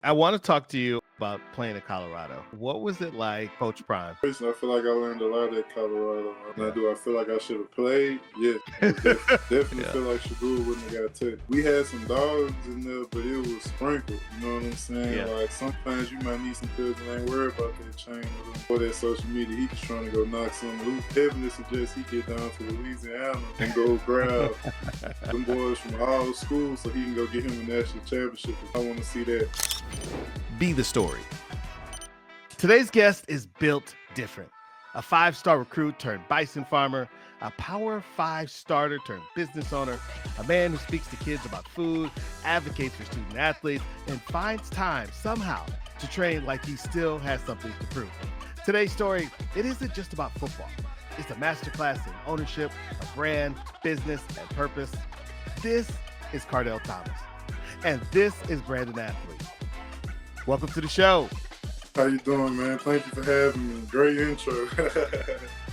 I want to talk to you about playing in Colorado. What was it like, Coach Prime? I feel like I learned a lot at Colorado. Now, Yeah. do I feel like I should have played? Yeah, most definitely Yeah. feel like Shadur wouldn't have got touched. We had some dogs in there, but it was sprinkled. You know what I'm saying? Yeah. Like sometimes you might need some players that ain't worried about that chain or that social media. He just trying to go knock something loose. Heavily suggests he get down to Louisiana and go grab them boys from all schools so he can go get him a national championship. I want to see that. Be the story. Today's guest is built different. A 5-star recruit turned Bison farmer, a Power 5 starter turned business owner, a man who speaks to kids about food, advocates for student athletes, and finds time somehow to train like he still has something to prove. Today's story, it isn't just about football. It's a masterclass in ownership, a brand, business, and purpose. This is Kardell Thomas, and this is Brand&Athlete. Welcome to the show. How you doing, man? Thank you for having me. Great intro.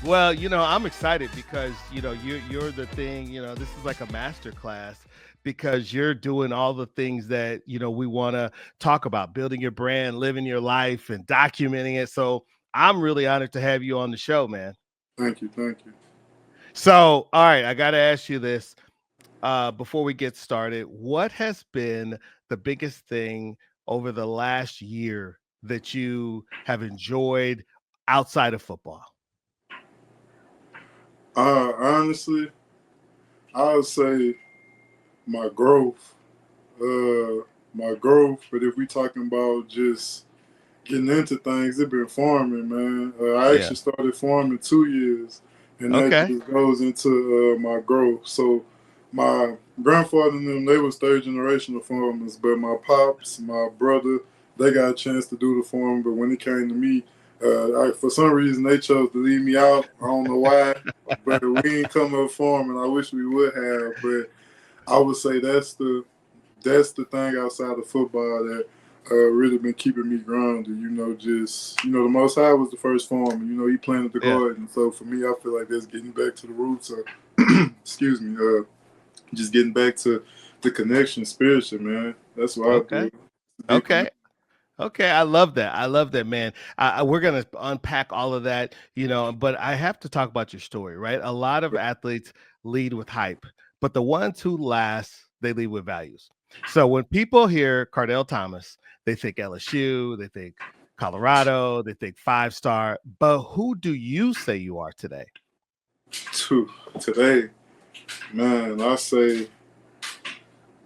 Well, I'm excited because, you're the thing, this is like a master class because you're doing all the things that, we want to talk about, building your brand, living your life and documenting it. So I'm really honored to have you on the show, man. Thank you. Thank you. So, all right, I got to ask you this before we get started. What has been the biggest thing over the last year that you have enjoyed outside of football? Honestly, I would say my growth. My growth. But if we talking about just getting into things, it been farming, man. I Yeah. actually started farming 2 years, and that Okay. just goes into my growth. So my grandfather and them, they was third generational farmers, but my pops, my brother, they got a chance to do the farming. But when it came to me, for some reason they chose to leave me out. I don't know why, but we ain't come up farming. I wish we would have, but I would say that's the thing outside of football that really been keeping me grounded. Just the Most High was the first farmer. He planted the Yeah. garden. So for me, I feel like that's getting back to the roots. Of, excuse me. Just getting back to the connection spiritually, man. That's what I Okay. do. Deep Okay. Okay. I love that. I love that, man. We're going to unpack all of that, but I have to talk about your story, right? A lot of athletes lead with hype, but the ones who last, they lead with values. So when people hear Kardell Thomas, they think LSU, they think Colorado, they think 5-star, but who do you say you are today? today, man. I say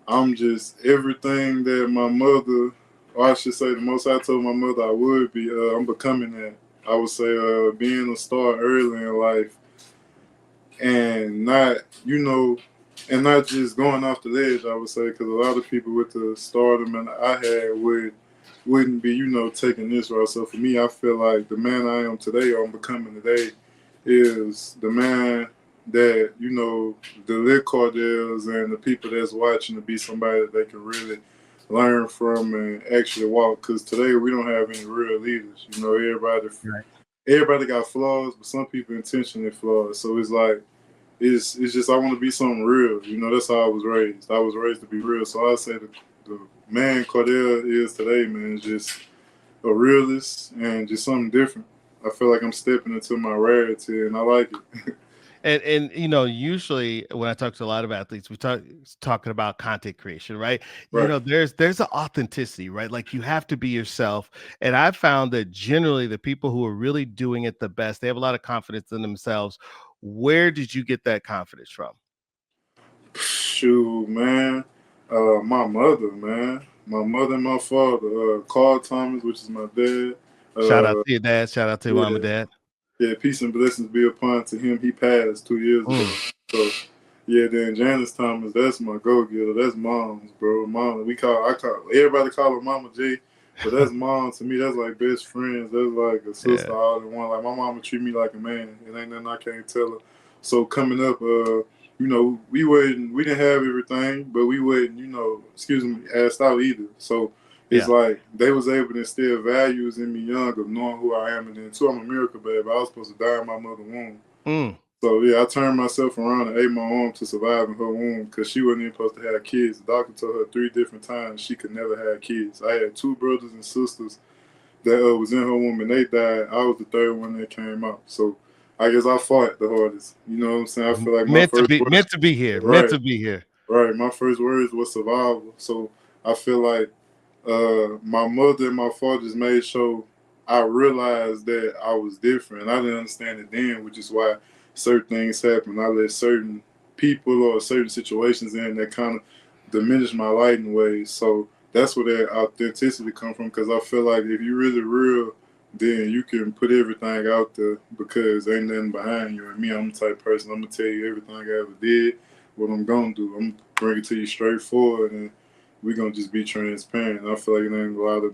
I'm just everything that my mother, or I should say, the most I told my mother I would be. I'm becoming that. I would say being a star early in life, and not just going off the ledge. I would say because a lot of people with the stardom and I had wouldn't be taking this route. So for me, I feel like the man I am today, or I'm becoming today, is the man that the lit Cardells and the people that's watching to be somebody that they can really learn from and actually walk. Because today we don't have any real leaders. Right. Everybody got flaws, but some people intentionally flawed. So it's like it's just I want to be something real. That's how I was raised. I was raised to be real. So I say the man Cardell is today, man, is just a realist and just something different. I feel like I'm stepping into my rarity, and I like it. And usually when I talk to a lot of athletes, we talking about content creation, right? Right. There's an authenticity, right? Like you have to be yourself. And I've found that generally the people who are really doing it the best, they have a lot of confidence in themselves. Where did you get that confidence from? Shoot, man. My mother, man. My mother and my father. Carl Thomas, which is my dad. Shout out Uh, to your dad. Shout out to your mom yeah, and dad. yeah. Peace and blessings be upon to him. He passed 2 years ago. Mm, So yeah, then Janice Thomas, that's my go getter. That's mom's, bro. Mom, I call everybody call her Mama J, but that's mom to me. That's like best friends. That's like a sister yeah. all in one. Like my mama treat me like a man. It ain't nothing I can't tell her. So coming up, we didn't have everything, but we wouldn't, excuse me, asked out either. So it's Yeah. like they was able to instill values in me young of knowing who I am, and then too, I'm a miracle baby. I was supposed to die in my mother's womb. Mm. So yeah, I turned myself around and ate my arm to survive in her womb because she wasn't even supposed to have kids. The doctor told her 3 different times she could never have kids. I had 2 brothers and sisters that was in her womb and they died. I was the 3rd one that came out. So I guess I fought the hardest. You know what I'm saying? I feel like my first word, Meant to be here. Meant right, to be here. right. My first words was survival. So I feel like my mother and my father just made sure I realized that I was different. I didn't understand it then, which is why certain things happen. I let certain people or certain situations in that kind of diminish my light in ways. So that's where that authenticity come from. Because I feel like if you're really real, then you can put everything out there because ain't nothing behind you. And me, I'm the type of person, I'm gonna tell you everything I ever did, what I'm gonna do. I'm gonna bring it to you straightforward, and we're gonna just be transparent. I feel like there's a lot of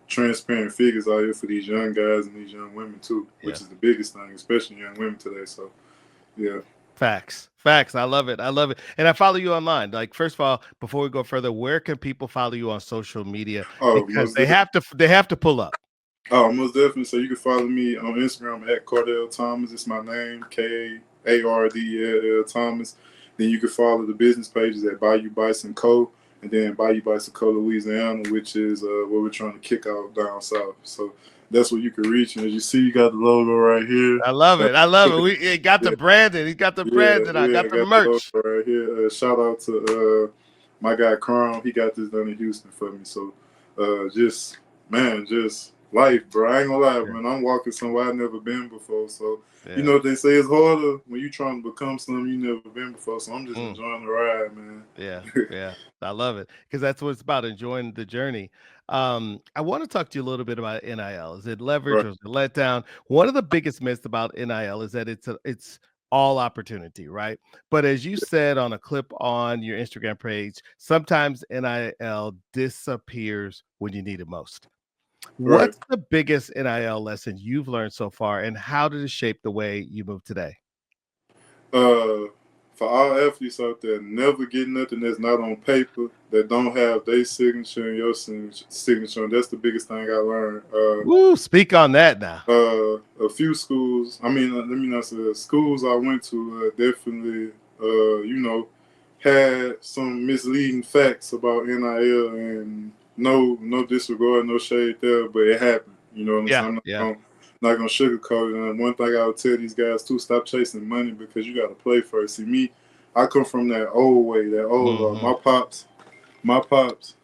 transparent figures out here for these young guys and these young women too, which is the biggest thing, especially young women today. So yeah. Facts. I love it. And I follow you online. Like, first of all, before we go further, where can people follow you on social media? Oh, Because they have to pull up. Oh, most definitely. So you can follow me on Instagram at Kardell Thomas. It's my name, Kardell Thomas. Then you can follow the business pages at Bayou Bison Co. and then Bayou Bison Co. Louisiana, which is what we're trying to kick out down south. So that's where you can reach. And as you see, you got the logo right here. I love it. We got the branding. He got the branding. I got the got the merch. logo right here. Shout out to my guy Crown. He got this done in Houston for me. So just life, bro. I ain't gonna lie, man. I'm walking somewhere I've never been before. So you know what they say, it's harder when you trying to become something you never been before. So I'm just enjoying the ride, man. Yeah. I love it because that's what it's about, enjoying the journey. I want to talk to you a little bit about NIL. Is it leverage Right. or is it letdown? One of the biggest myths about NIL is that it's all opportunity, right? But as you said on a clip on your Instagram page, sometimes NIL disappears when you need it most. Right. What's the biggest NIL lesson you've learned so far, and how did it shape the way you move today? For all athletes out there, never get nothing that's not on paper, that don't have their signature and your signature. And that's the biggest thing I learned. Woo, speak on that now. A few schools, let me not say that, schools I went to definitely, had some misleading facts about NIL, and no disregard, no shade there, but it happened. You know what I'm saying? Not gonna sugarcoat it. And one thing I would tell these guys too: stop chasing money because you got to play first. See me, I come from that old way, that old. My pops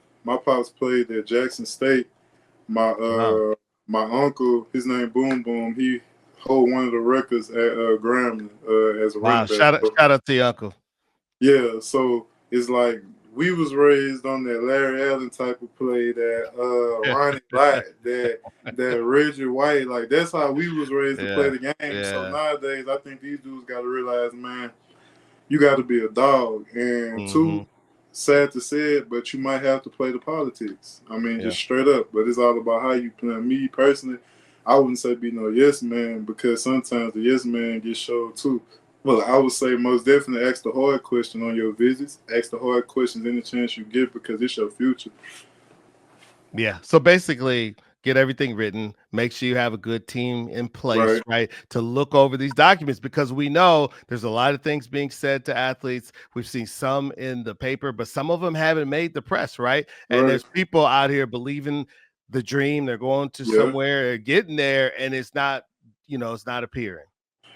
played at Jackson State. My my uncle, his name Boom Boom, he hold one of the records at Grambling as a running back. Shout out to your uncle. Yeah, so it's like we was raised on that Larry Allen type of play, that Ronnie Lott, that Reggie White. Like that's how we was raised to play the game. So nowadays, I think these dudes got to realize, man, you got to be a dog. And two, sad to say it, but you might have to play the politics. Just straight up. But it's all about how you play. Me personally, I wouldn't say be no yes man, because sometimes the yes man gets showed too. Well, I would say most definitely ask the hard question on your visits. Ask the hard questions any chance you get, because it's your future. Yeah. So basically, get everything written. Make sure you have a good team in place, right, to look over these documents, because we know there's a lot of things being said to athletes. We've seen some in the paper, but some of them haven't made the press, right? And there's people out here believing the dream. They're going to somewhere, getting there, and it's not, it's not appearing.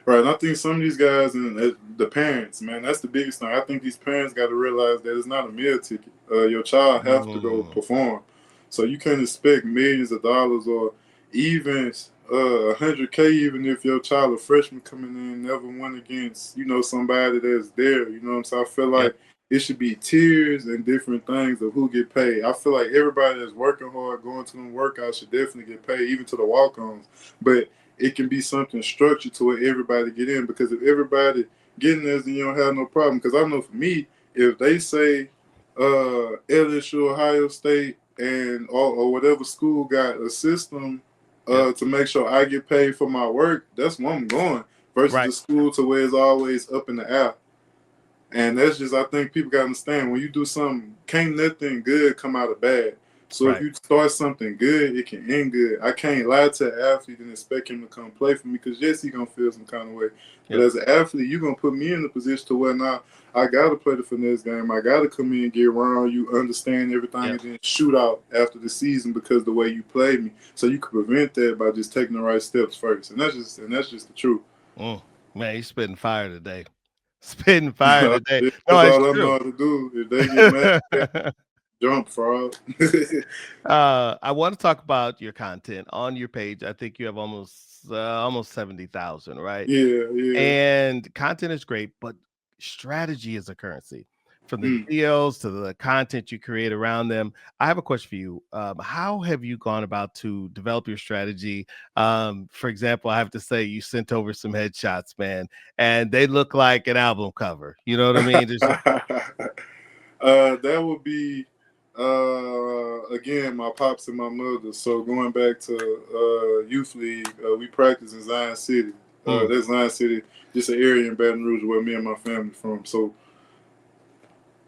Right, and I think some of these guys and the parents, man, that's the biggest thing. I think these parents got to realize that it's not a meal ticket. Your child have to go perform, so you can't expect millions of dollars or even 100K, even if your child a freshman coming in never won against somebody that's there. You know what I'm saying? I feel like it should be tiers and different things of who get paid. I feel like everybody that's working hard, going to them workouts, should definitely get paid, even to the walk-ons. But it can be something structured to where everybody get in, because if everybody getting this, then you don't have no problem. Because I know for me, if they say LSU, Ohio State, and or whatever school got a system to make sure I get paid for my work, that's where I'm going. Versus the school to where it's always up in the air. And that's just, I think people got to understand, when you do something, can't nothing good come out of bad. So if you start something good, it can end good. I can't lie to an athlete and expect him to come play for me because yes, he gonna feel some kind of way. But as an athlete, you're gonna put me in the position to where now I gotta play the finesse game. I gotta come in, get around you, understand everything, and then shoot out after the season because the way you played me. So you can prevent that by just taking the right steps first, and that's just the truth. Man, he's spitting fire today. Spitting fire today. That's all I know how to do. If they get mad, jump, fraud. I want to talk about your content on your page. I think you have almost 70,000, right? Yeah. And content is great, but strategy is a currency. From the deals to the content you create around them. I have a question for you. How have you gone about to develop your strategy? For example, I have to say you sent over some headshots, man, and they look like an album cover. You know what I mean? That would be again my pops and my mother. So going back to youth league, we practice in Zion City. That's Zion City, just an area in Baton Rouge where me and my family from. So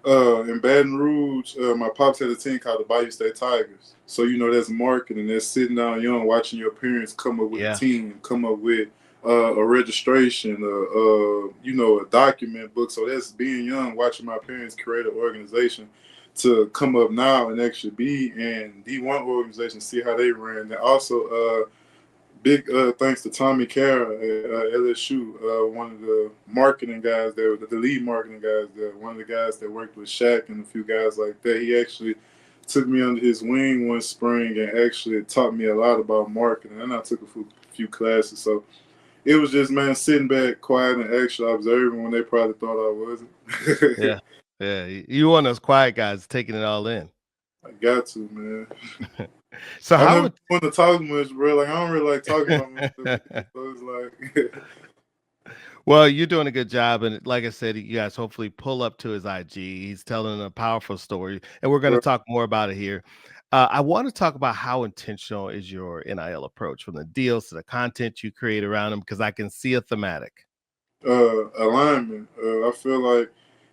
in Baton Rouge, my pops had a team called the Bayou State Tigers. So that's marketing. That's sitting down young, watching your parents come up with a team, come up with a registration, a document book. So that's being young, watching my parents create an organization to come up now and actually be in D1 organization, see how they ran. And also, big thanks to Tommy Kara at LSU, one of the marketing guys there, the lead marketing guys there, one of the guys that worked with Shaq and a few guys like that. He actually took me under his wing one spring and actually taught me a lot about marketing. And I took a few classes. So it was just, man, sitting back, quiet, and actually observing when they probably thought I wasn't. Yeah. You one of those quiet guys taking it all in. I got to, man. So I never want to talk much, bro. Like I don't really like talking about myself. So it's like well, you're doing a good job, and like I said, you guys hopefully pull up to his IG. He's telling a powerful story, and we're going to talk more about it here. I want to talk about how intentional is your NIL approach, from the deals to the content you create around them, because I can see a thematic. Alignment. I feel like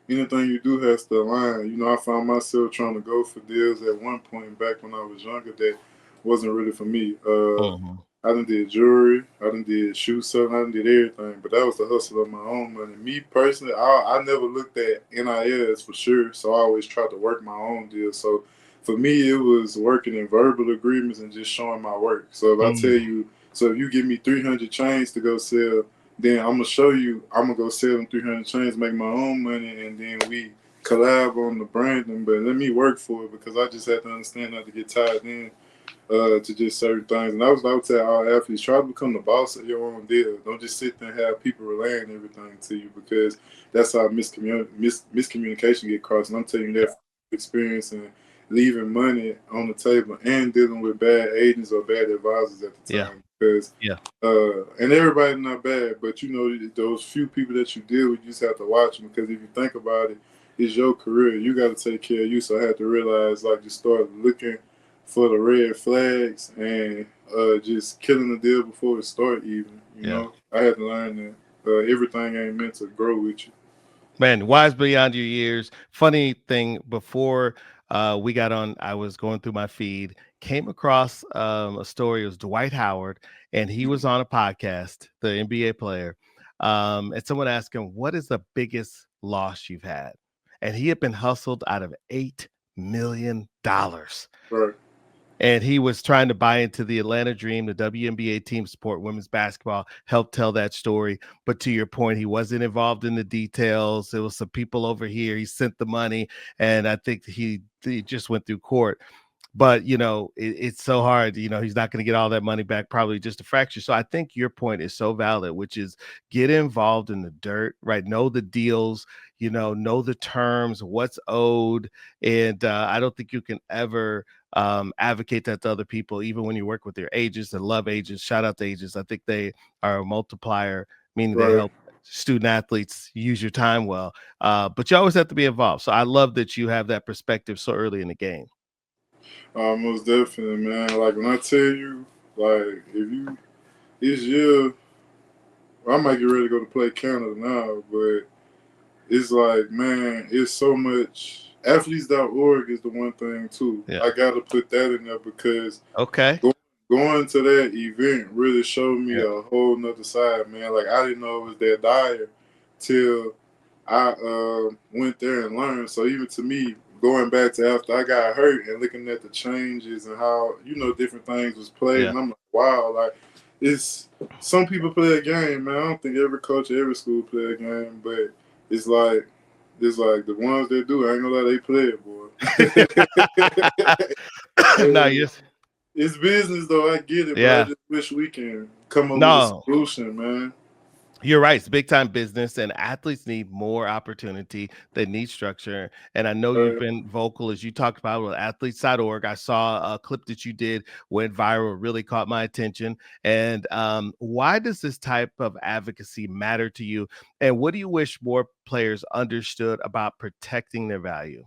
anything you do has to align. I found myself trying to go for deals at one point back when I was younger that wasn't really for me. I done did jewelry, I done did shoe selling, I done did everything, but that was the hustle of my own money. Me personally, I never looked at NIL as for sure, so I always tried to work my own deals. So for me, it was working in verbal agreements and just showing my work. So if I tell you, if you give me 300 chains to go sell, then I'm gonna show you. I'm gonna go sell them 300 chains, make my own money, and then we collab on the branding. But let me work for it because I just have to understand not to get tied in to just certain things. And I would tell all athletes, try to become the boss of your own deal. Don't just sit there and have people relaying everything to you because that's how miscommunication get crossed. And I'm telling you that from experience and leaving money on the table and dealing with bad agents or bad advisors at the time. Because and everybody's not bad, but those few people that you deal with, you just have to watch them because if you think about it, it's your career. You got to take care of you. So I had to realize, like, just start looking for the red flags and just killing the deal before it start. Even I had to learn that everything ain't meant to grow with you. Man, wise beyond your years. Funny thing, before we got on, I was going through my feed, came across a story. It was Dwight Howard, and he was on a podcast, the NBA player. And someone asked him, "What is the biggest loss you've had?" And he had been hustled out of $8 million. Right. And he was trying to buy into the Atlanta Dream, the WNBA team support women's basketball, help tell that story. But to your point, he wasn't involved in the details. There was some people over here. He sent the money, and I think he just went through court. But, it's so hard. He's not going to get all that money back, probably just a fraction. So I think your point is so valid, which is get involved in the dirt, right? Know the deals, know the terms, what's owed. And I don't think you can ever advocate that to other people, even when you work with your agents and love agents. Shout out to agents. I think they are a multiplier, meaning they help student athletes use your time well. But you always have to be involved. So I love that you have that perspective so early in the game. Most definitely, man. Like when I tell you, like this year, I might get ready to go to play Canada now, but it's like, man, it's so much Athletes.org is the one thing too. Yeah. I got to put that in there because Okay. going to that event really showed me Yeah. a whole nother side, man. Like I didn't know it was that dire till I went there and learned. So even to me, going back to after I got hurt and looking at the changes and how different things was played, Yeah. and I'm like, wow, like it's some people play a game, man. I don't think every coach at every school play a game, but it's like the ones that do, I ain't gonna lie, they play it, boy. No, Hey, you it's business though. I get it, but I yeah. just wish we can come up with a No. solution, man. You're right. It's big time business, and athletes need more opportunity. They need structure. And I know you've Uh, been vocal as you talked about with athletes.org. I saw a clip that you did went viral, really caught my attention. And why does this type of advocacy matter to you? And what do you wish more players understood about protecting their value?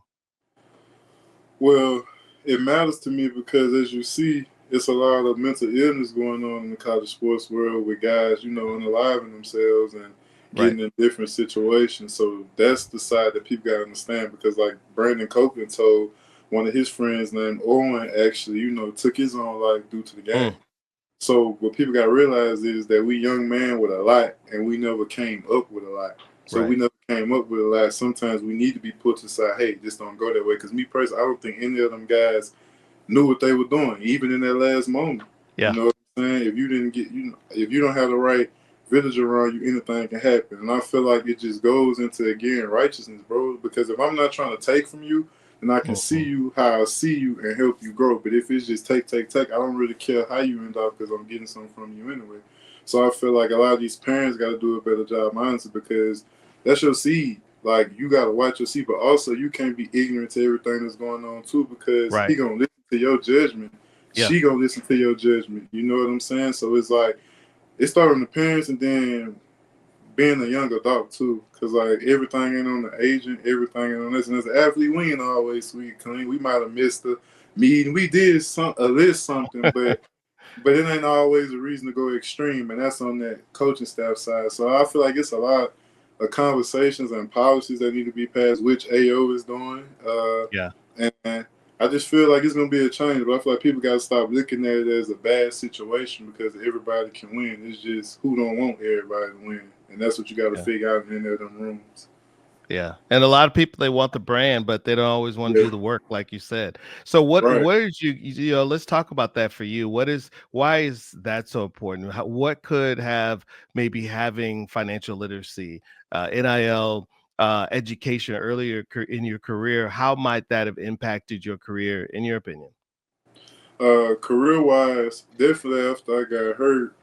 well, it matters to me because as you see, it's a lot of mental illness going on in the college sports world with guys, unaliving themselves and Right. getting in different situations. So that's the side that people got to understand because, like Brandon Copeland told one of his friends named Owen, actually, took his own life due to the game. Mm, So what people got to realize is that we young man with a lot, and we never came up with a lot. So right. we never came up with a lot. Sometimes we need to be put to the side. Hey, just don't go that way. Because me personally, I don't think any of them guys knew what they were doing, even in that last moment. You Yeah. know what I'm saying? If you didn't get, if you don't have the right village around you, anything can happen. And I feel like it just goes into again righteousness, bro. Because if I'm not trying to take from you, then I can see Mhm. you how I see you and help you grow. But if it's just take, I don't really care how you end up because I'm getting something from you anyway. So I feel like a lot of these parents got to do a better job, honestly, because that's your seed. Like you got to watch your seed, but also you can't be ignorant to everything that's going on too, because Right. he gonna listen to your judgment. Yeah. She gonna listen to your judgment. You know what I'm saying? So it's like it started on the parents, and then being a young adult too, because like everything ain't on the agent, everything ain't on this. And as an athlete, we ain't always sweet clean. We might have missed a meeting. We did a list something, but it ain't always a reason to go extreme, and that's on that coaching staff side. So I feel like it's a lot of conversations and policies that need to be passed, which AO is doing. Yeah. And I just feel like it's going to be a change, but I feel like people got to stop looking at it as a bad situation because everybody can win. It's just who don't want everybody to win, and that's what you got to Yeah. figure out in there them rooms. Yeah, and a lot of people, they want the brand, but they don't always want to Yeah, do the work, like you said. So right. what is let's talk about that for you. Why is that so important? What could have maybe having financial literacy, NIL, education earlier in your career, how might that have impacted your career, in your opinion? Career wise, definitely after I got hurt,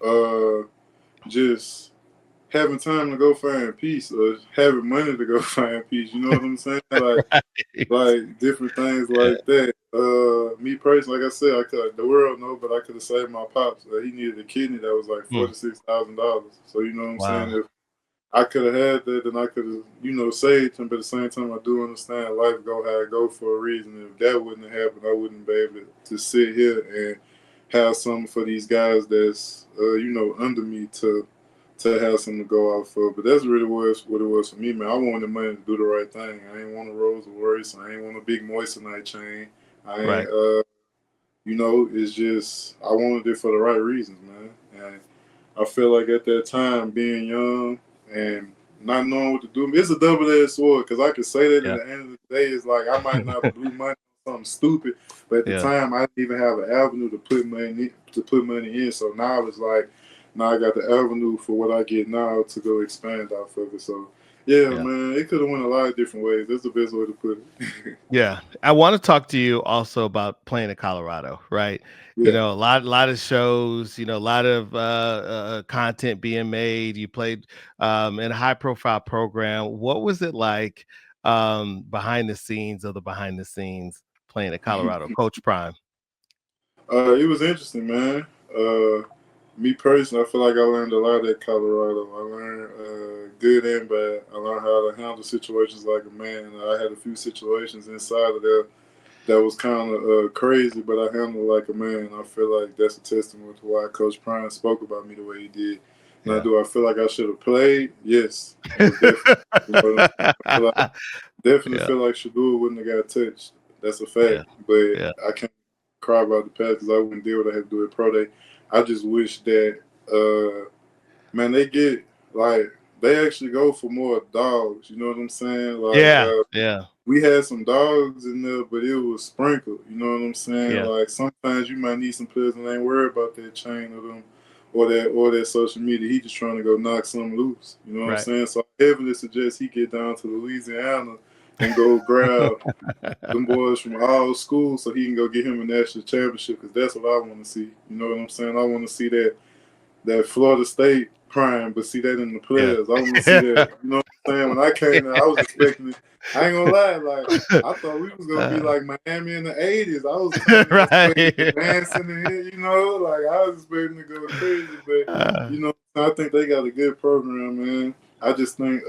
uh, just having time to go find peace or having money to go find peace. You know what I'm saying? Right. Like different things Yeah. like that. Me personally, like I said, I could the world know, but I could have saved my pops. He needed a kidney that was like Mm, $46,000. So you know what I'm saying? wow. If I could have had that, then I could have saved him. But at the same time, I do understand life go how it go for a reason. If that wouldn't have happened, I wouldn't be able to sit here and have something for these guys that's under me to have something to go out for. But that's really what it was for me, man. I wanted the money to do the right thing. I ain't want a Rolls Royce. I ain't want a big moissanite chain. I Right. ain't, it's just I wanted it for the right reasons, man. And I feel like at that time, being young and not knowing what to do, it's a double-edged sword because I could say that, Yeah. and at the end of the day, it's like I might not blew money on something stupid, but at the Yeah. time, I didn't even have an avenue to put money in. So now it's like, now I got the avenue for what I get now to go expand off of it. So yeah, Yeah. man, it could have went a lot of different ways. That's the best way to put it. Yeah, I want to talk to you also about playing in Colorado, right? You Yeah. know, lot of shows, a lot of content being made. You played in a high profile program. What was it like behind the scenes of the behind the scenes playing at Colorado, Coach Prime? It was interesting, man. Me personally, I feel like I learned a lot at Colorado. I learned good and bad. I learned how to handle situations like a man. I had a few situations inside of there that was kind of crazy, but I handled it like a man. I feel like that's a testament to why Coach Prime spoke about me the way he did. Now, do I feel like I should have played? Yes, most definitely. You know, definitely feel like Shadul wouldn't have got touched. That's a fact. But I can't cry about the past because I wouldn't do what I had to do at Pro Day. I just wish that, man, they actually go for more dogs. You know what I'm saying? Like, we had some dogs in there, but it was sprinkled. You know what I'm saying? Yeah. Like sometimes you might need some players and ain't worried about that chain of them or that social media. He just trying to go knock something loose. You know what I'm saying? So I heavily suggest he get down to Louisiana and go grab them boys from all schools so he can go get him a national championship because that's what I want to see. You know what I'm saying? I want to see that Florida State prime, but see that in the players. I want to see that. You know what I'm saying? When I came there, I was expecting it. I ain't gonna lie, like I thought we was gonna be like Miami in the '80s. I was kind of expecting dancing and hit, you know, like I was expecting to go crazy, but you know, I think they got a good program, man. I just think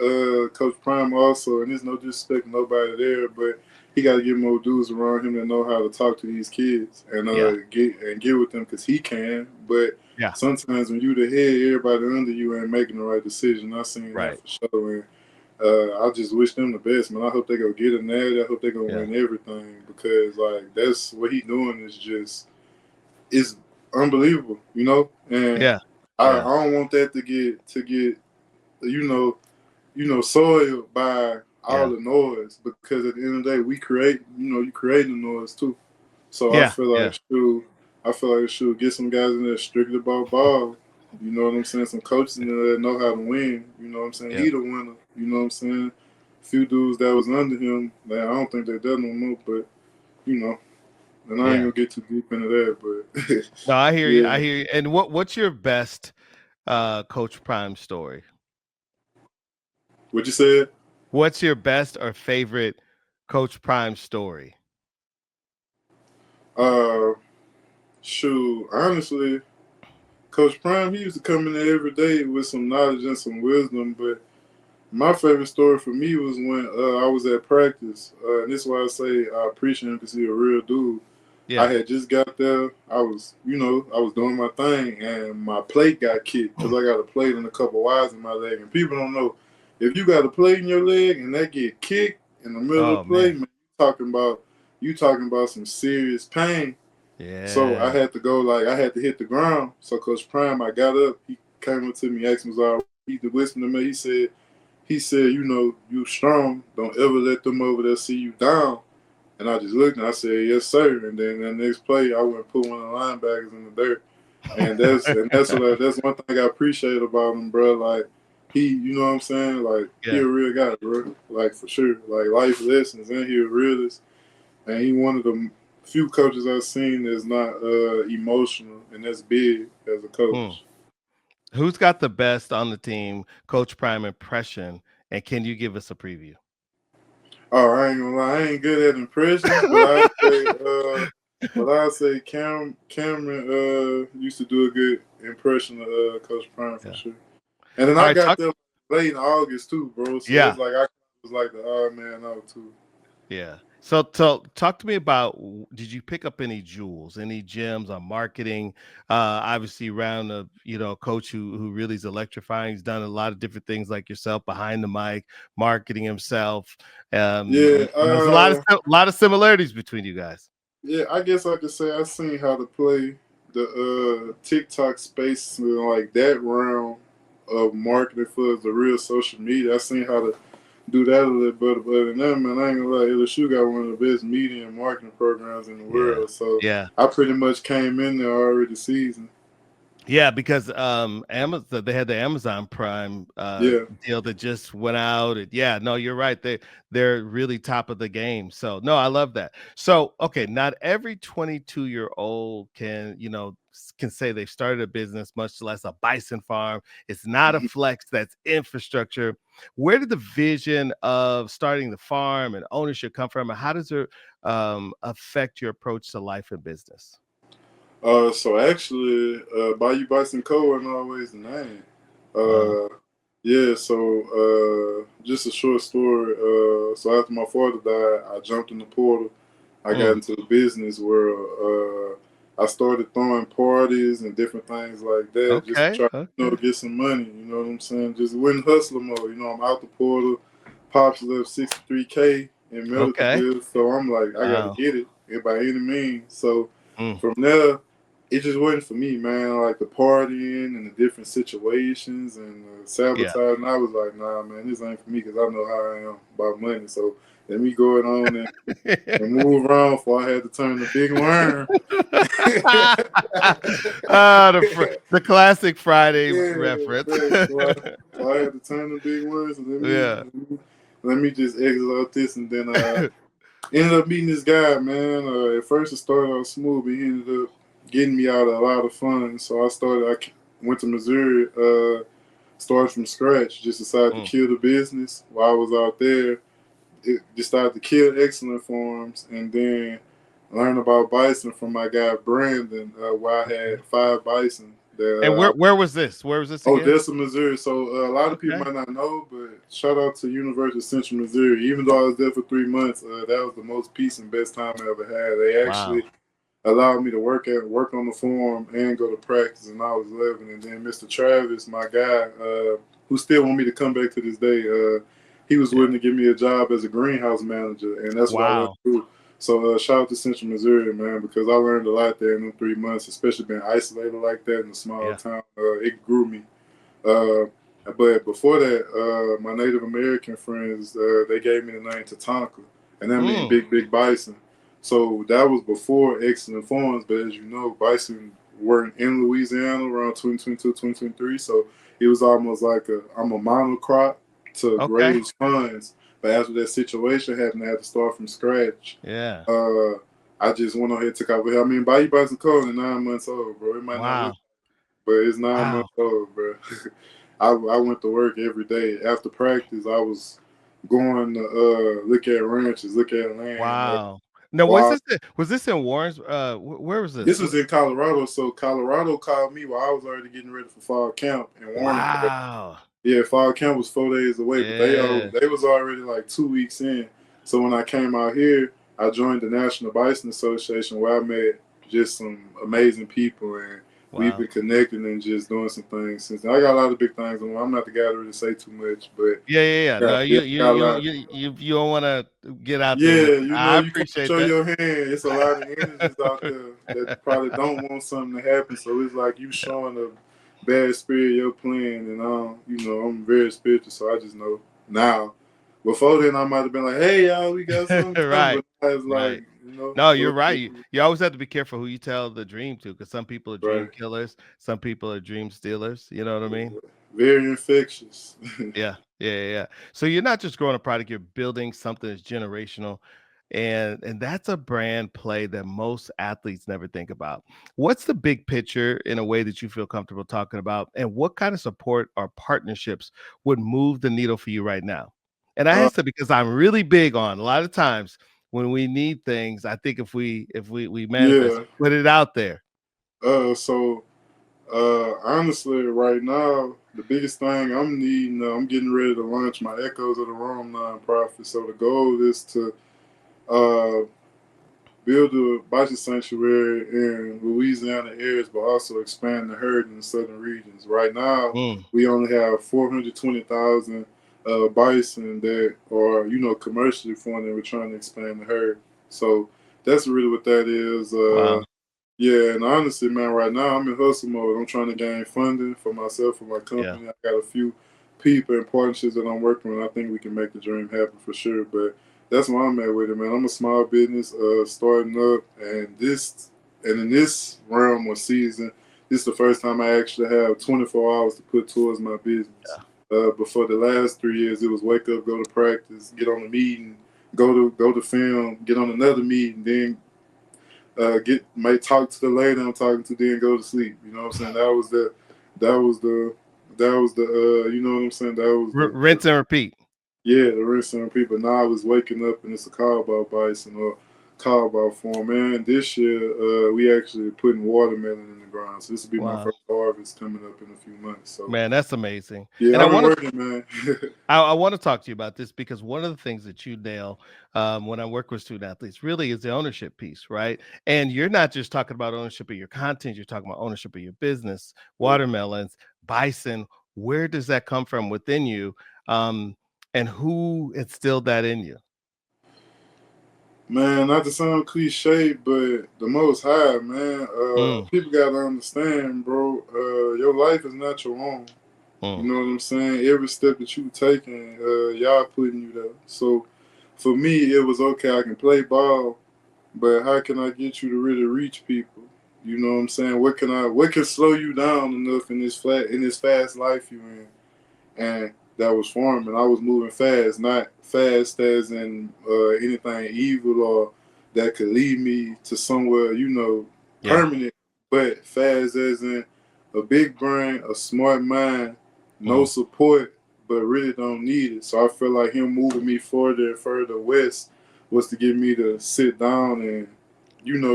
Coach Prime also, and there's no disrespect to nobody there, but he got to get more dudes around him that know how to talk to these kids and get with them because he can. But sometimes when you the head, everybody under you ain't making the right decision. I seen that for sure. And I just wish them the best, man. I hope they go get a natty. I hope they gonna win everything because like that's what he doing is unbelievable, you know. And I don't want that to get soiled by all the noise because at the end of the day we create, you creating the noise too. So I feel like it should get some guys in there strictly about ball. You know what I'm saying? Some coaches in there that know how to win. You know what I'm saying? He the winner. You know what I'm saying? Few dudes that was under him, I don't think they're done no more. But and I ain't gonna get too deep into that. But no, I hear you. I hear you. And what's your best Coach Prime story? What you said? What's your best or favorite Coach Prime story? Shoot, honestly, Coach Prime, he used to come in there every day with some knowledge and some wisdom. But my favorite story for me was when I was at practice. And this is why I say I appreciate him because he's a real dude. I had just got there. I was doing my thing, and my plate got kicked because I got a plate and a couple wires in my leg. And people don't know, if you got a plate in your leg and that get kicked in the middle of the plate, man, you talking about some serious pain. Yeah. So I had to go, I had to hit the ground. So Coach Prime, I got up. He came up to me, asked me, he whispered to me. He said, you strong. Don't ever let them over there see you down. And I just looked and I said, yes, sir. And then the next play, I went and put one of the linebackers in the dirt. And that's one thing I appreciate about him, bro. Like he, you know what I'm saying? Like he a real guy, bro. Like for sure. Like life lessons, and he a realist. And he one of the few coaches I've seen that's not emotional, and that's big as a coach. Who's got the best on the team Coach Prime impression, and can you give us a preview? Oh, I ain't gonna lie, I ain't good at impressions, but I say Cameron used to do a good impression of Coach Prime for sure. And then I got there late in August too, bro. So it's like I was like the odd man out too. Yeah. So talk to me about, did you pick up any jewels, any gems on marketing? Obviously around a coach who really is electrifying. He's done a lot of different things like yourself behind the mic, marketing himself. There's a lot of similarities between you guys. Yeah, I guess I could say I seen how to play the TikTok space like that realm of marketing for the real social media. I seen how to do that a little bit, but other than that, man, I ain't gonna lie, LSU got one of the best media and marketing programs in the world. So I pretty much came in there already seasoned. Yeah, because Amazon, they had the Amazon Prime deal that just went out. And no, you're right. They're really top of the game. So no, I love that. So okay, not every 22-year-old can say they've started a business, much less a bison farm. It's not a flex, that's infrastructure. Where did the vision of starting the farm and ownership come from, and how does it affect your approach to life and business? So actually, Bayou Bison Co. wasn't always the name. So just a short story. So after my father died, I jumped in the portal. I got into the business world. I started throwing parties and different things like that, just to Okay. try to, Okay. get some money. You know what I'm saying? Just win hustler mode. You know, I'm out the portal. Pops left 63K in medical Okay. bills, so I'm like, I got to Wow. get it by any means. So Mm. from there, it just wasn't for me, man. Like the partying and the different situations and Yeah. sabotaging. I was like, nah, man, this ain't for me because I know how I am about money. So let me go it on and move around before I had to turn the big worm. The classic Friday Yeah, reference. man. So I had to turn the big words. And Yeah. let me just exit out this, and then ended up meeting this guy, man. At first it started out smooth, but he ended up getting me out of a lot of fun. So went to Missouri, started from scratch. Just decided to Mm. kill the business while I was out there. It decided to kill excellent farms, and then learn about bison from my guy Brandon, where I Okay. had 5 bison And that where was this? Where was this Oh, again? Odessa, Missouri. So a lot of people Okay. might not know, but shout out to University of Central Missouri. Even though I was there for 3 months, that was the most peace and best time I ever had. They Wow. actually allowed me to work on the farm and go to practice, and I was loving it. And then Mr. Travis, my guy, who still want me to come back to this day, he was Yeah. willing to give me a job as a greenhouse manager, and that's what I went Wow. through. So shout out to Central Missouri, man, because I learned a lot there in them 3 months, especially being isolated like that in a small Yeah. town. It grew me. Uh, but before that, my Native American friends, they gave me the name Tatanka, and that means Mm. big bison. So that was before Excellent Farms, but as you know, bison weren't in Louisiana around 2022, 2023. So it was almost like I'm a monocrop to Okay. graze funds. But after that situation happened, I had to start from scratch. Yeah. Uh, I just went ahead and took out. I mean, Bayou Bison Cold is 9 months old, bro. It might not look, Wow. but it's nine Wow. months old, bro. I went to work every day. After practice, I was going to look at ranches, look at land. Wow. Now, While was this in Warren's? Where was this? this was in Colorado, so Colorado called me while I was already getting ready for fall camp in Warren. Wow. Yeah, fall camp was 4 days away, but Yeah. they was already like 2 weeks in. So when I came out here, I joined the National Bison Association where I met just some amazing people, and we've Wow. been connecting and just doing some things since then. I got a lot of big things on. I'm not the guy to really say too much, but Yeah. Yeah. Yeah. No, yeah, I got a lot. you don't want to get out there with Yeah, it. you know, I you want to appreciate show that. your hand. It's a lot of energies out there that probably don't want something to happen. So it's like you showing a bad spirit you're playing, and I'm very spiritual, so I just know now. Before then, I might have been like, "Hey, y'all, we got something coming," Right. but now it's like, Right. No, you're little right. people, You always have to be careful who you tell the dream to, because some people are dream right? killers, some people are dream stealers. You know what I mean? Very infectious. Yeah, yeah, yeah, yeah. So you're not just growing a product, you're building something that's generational. And that's a brand play that most athletes never think about. What's the big picture in a way that you feel comfortable talking about? And what kind of support or partnerships would move the needle for you right now? And I uh, ask that because I'm really big on a lot of times when we need things, I think if we manifest, yeah. put it out there. So honestly, right now, the biggest thing I'm needing, I'm getting ready to launch my Echoes of the Rome nonprofit. So the goal is to uh, build a bison sanctuary in Louisiana areas, but also expand the herd in the southern regions. Right now, Mm, we only have 420,000 bison that are, commercially farmed, and we're trying to expand the herd. So that's really what that is. wow. Yeah, and honestly, man, right now I'm in hustle mode. I'm trying to gain funding for myself, for my Yeah. company. I got a few people and partnerships that I'm working with. I think we can make the dream happen for sure. But that's where I'm at with it, man. I'm a small business starting up, and in this realm or season, this is the first time I actually have 24 hours to put towards my business. Before the last 3 years, it was wake up, go to practice, get on a meeting, go to film, get on another meeting, then might talk to the lady I'm talking to, then go to sleep. You know what I'm saying? That was the that was the you know what I'm saying? That was Rinse and repeat. yeah, the rest of the people. Now I was waking up and it's a call about Bison, or cob off for 'em, man. This year, we actually putting watermelon in the ground. So this will be my Wow. first harvest coming up in a few months. So Man, that's amazing. yeah, And I I've been want to working, man. I want to talk to you about this because one of the things that you nail when I work with student athletes really is the ownership piece, right? And you're not just talking about ownership of your content, you're talking about ownership of your business, Yeah. watermelons, Bison. Where does that come from within you? Um, and who instilled that in you? Man, not to sound cliche, but the Most High, man. Mm, People gotta understand, bro. Your life is not your own. You mm, know what I'm saying? Every step that you taking, y'all putting you there. So for me, it was okay. I can play ball, but how can I get you to really reach people? You know what I'm saying? What can slow you down enough in this fast life you in? And that was farming. I was moving fast, not fast as in anything evil or that could lead me to somewhere, yeah, permanent, but fast as in a big brain, a smart mind, no mm, support, but really don't need it. So I feel like him moving me further and further west was to get me to sit down and,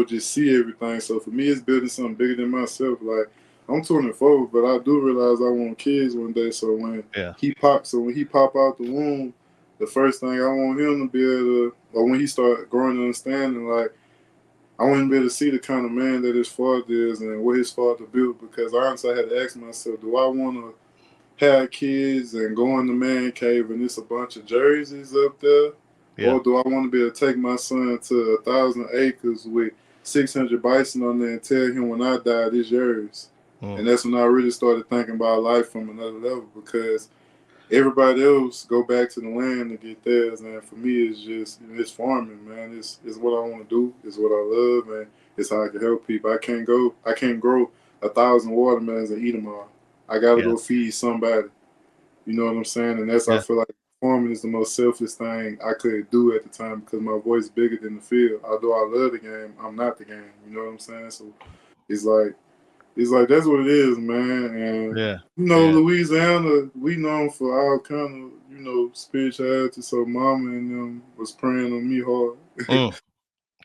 just see everything. So for me, it's building something bigger than myself. Like, I'm 24, but I do realize I want kids one day. So yeah, when he pop out the womb, the first thing I want him to be able to, or when he start growing and understanding, like I want him to be able to see the kind of man that his father is and what his father built. Because honestly, I had to ask myself, do I want to have kids and go in the man cave and it's a bunch of jerseys up there, yeah, or do I want to be able to take my son to 1,000 acres with 600 bison on there and tell him when I die, this yours? mm, And that's when I really started thinking about life from another level because everybody else go back to the land to get theirs, and for me, it's farming, man. It's what I want to do. It's what I love, and it's how I can help people. I can't grow 1,000 watermelons and eat them all. I got to yeah, go feed somebody. You know what I'm saying? And I yeah, feel like farming is the most selfish thing I could do at the time because my voice is bigger than the field. Although I love the game, I'm not the game. You know what I'm saying? So it's like that's what it is, man. And yeah, yeah. Louisiana, we known for our kind of spirituality. So Mama and them was praying on me hard. Mm.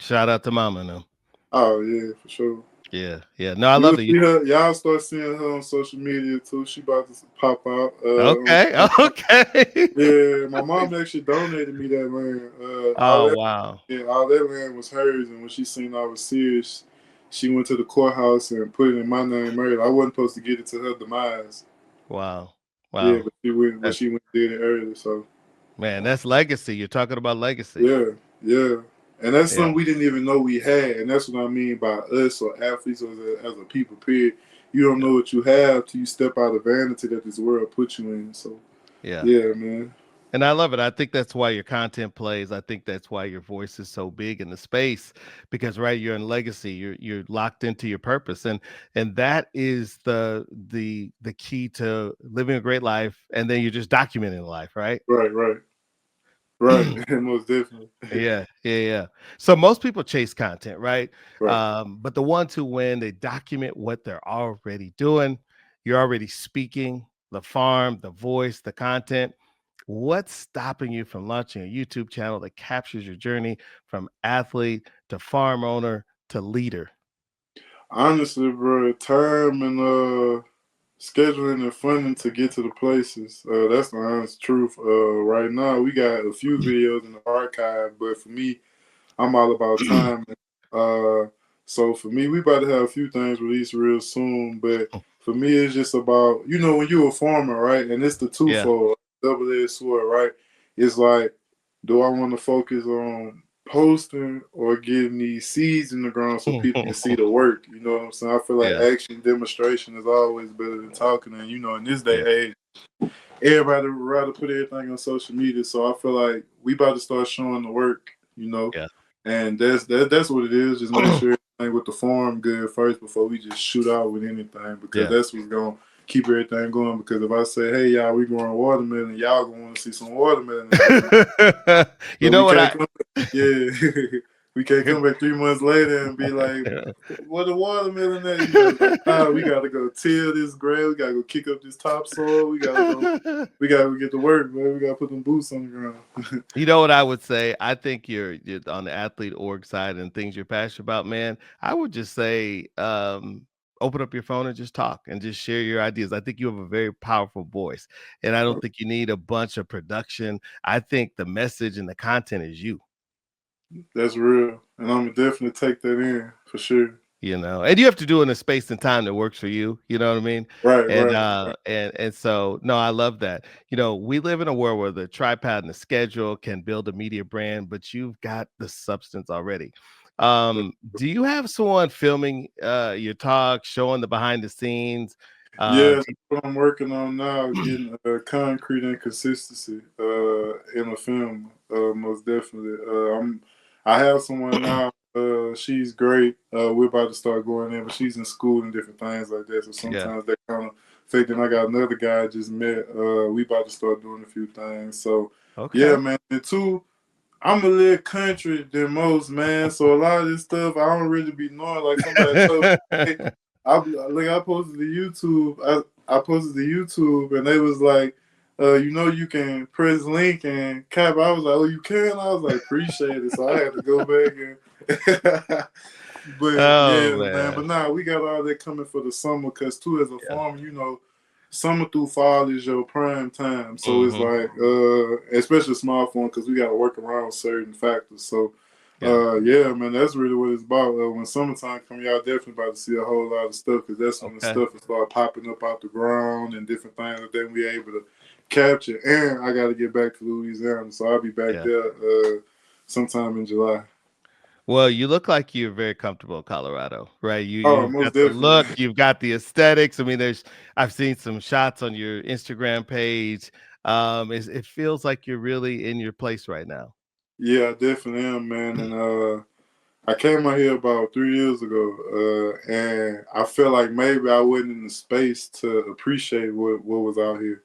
Shout out to Mama and them. Oh yeah, for sure. Yeah, yeah. No, I You'll love it. see her. Y'all start seeing her on social media too. She about to pop out. Okay, okay. Yeah, my mom actually donated me that land. Oh, wow. All that land was hers, and when she seen I was serious, she went to the courthouse and put it in my name. Early. I wasn't supposed to get it to her demise. Wow. Yeah, Wow. but she went. But That, she went and did it early. So man, that's legacy. You're talking about legacy. yeah, yeah, and that's Yeah. something we didn't even know we had, and that's what I mean by us or athletes or as a people. Period. You don't Yeah. know what you have till you step out of vanity that this world puts you in. So Yeah. yeah, man. And I love it. I think that's why your content plays. I think that's why your voice is so big in the space because right, you're in legacy. You're locked into your purpose. And that is the key to living a great life. And then you're just documenting life, right? Right, right, right. Most definitely. Yeah, yeah, yeah. So most people chase content, right? Right. But the ones who win, they document what they're already doing. You're already speaking, the farm, the voice, the content. What's stopping you from launching a YouTube channel that captures your journey from athlete to farm owner to leader? Honestly, bro, time and scheduling and funding to get to the places. That's the honest truth. Right now, we got a few videos in the archive, but for me, I'm all about time. Uh, so for me, we about to have a few things released real soon. But for me, it's just about when you're a farmer, right? And it's the Yeah. twofold, double-edged sword, right? It's like, do I want to focus on posting or getting these seeds in the ground so people can see the work? You know what I'm saying? I feel like Yeah. action demonstration is always better than talking. And in this day Yeah. and age, everybody would rather put everything on social media. So I feel like we about to start showing the work. Yeah. And that's what it is. Just make sure everything with the farm good first before we just shoot out with anything because Yeah. that's what's gonna keep everything going. Because if I say, hey y'all, we growing watermelon, y'all gonna want to see some watermelon. You But know we what can't come. Yeah, We can't come back 3 months later and be like, what the watermelon at? You know, like, nah, we gotta go till this grass. We gotta go kick up this topsoil. We gotta go get to work, man. We gotta put them boots on the ground. You know what I would say? I think you're on the athlete org side and things you're passionate about, man. I would just say, open up your phone and just talk and just share your ideas. I think you have a very powerful voice, and I don't think you need a bunch of production. I think the message and the content is you. That's real, and I'm gonna definitely take that in for sure. And you have to do it in a space and time that works for you. You know what I mean? Right, And right. and so no, I love that. We live in a world where the tripod and the schedule can build a media brand, but you've got the substance already. Do you have someone filming your talk, showing the behind the scenes? Yeah, Do that's what I'm working on now, getting concrete and consistency in a film. Most definitely. I have someone now. She's great. We're about to start going in, but she's in school and different things like that. So yeah. sometimes they kind of fake. And I got another guy I just met. We about to start doing a few things. So yeah, Okay. man. And two, I'm a little country than most, man. So a lot of this stuff I don't really be knowing. Like somebody told me, hey, I posted to YouTube. I posted to YouTube, and they was like, you can press link and cap. I was like, oh, you can. I was like, appreciate it. So I had to go back and. But Oh yeah, man. man. But nah, we got all that coming for the summer. Cause too, as a farmer, summer through fall is your prime time. So it's Hmm. like, especially small farm, because we got to work around certain factors. So, Yeah. yeah, man, that's really what it's about. When summertime comes, y'all definitely about to see a whole lot of stuff, because that's when the Okay. stuff will start popping up out the ground and different things that then we able to capture. And I got to get back to Louisiana, so I'll be back Yeah. there sometime in July. Well, you look like you're very comfortable in Colorado, right? Oh, You've most got the definitely. look, you've got the aesthetics. I mean, I've seen some shots on your Instagram page. It feels like you're really in your place right now. Yeah, I definitely am, man. And I came out here about 3 years ago, and I felt like maybe I wasn't in the space to appreciate what was out here.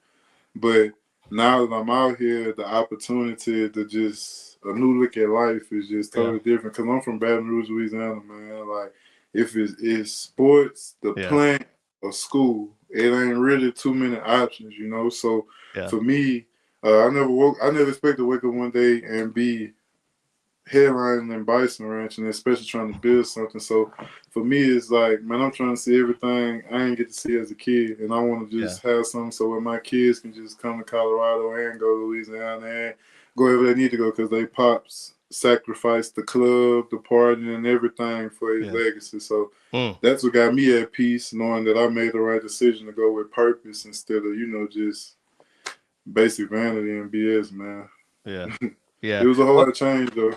But now that I'm out here, the opportunity to just a new look at life is just Yeah. totally different. Cause I'm from Baton Rouge, Louisiana, man. Like if it's sports, the Yeah. plant, or school, it ain't really too many options. So Yeah. for me, I never expected to wake up one day and be headlining in Bison Ranch, and especially trying to build something. So for me, it's like, man, I'm trying to see everything I didn't get to see as a kid, and I want to Yeah. just have something so when my kids can just come to Colorado and go to Louisiana and go wherever they need to go, because they pops sacrificed the club, the party, and everything for his Yeah. legacy. So Mm. that's what got me at peace, knowing that I made the right decision to go with purpose instead of just basic vanity and BS, man. Yeah. It Yeah. was a whole Well, lot of change though.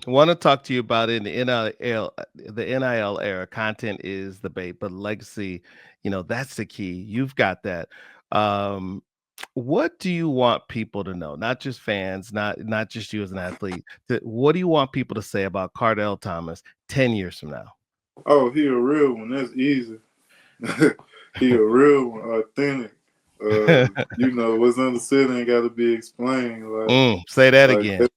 want to talk to you about in the NIL era. Content is the bait, but legacy, that's the key. You've got that. Um, what do you want people to know? Not just fans, not just you as an athlete. What do you want people to say about Kardell Thomas 10 years from now? Oh, he a real one. That's easy. He a real one, authentic. What's understood ain't got to be explained. Say that Like, again.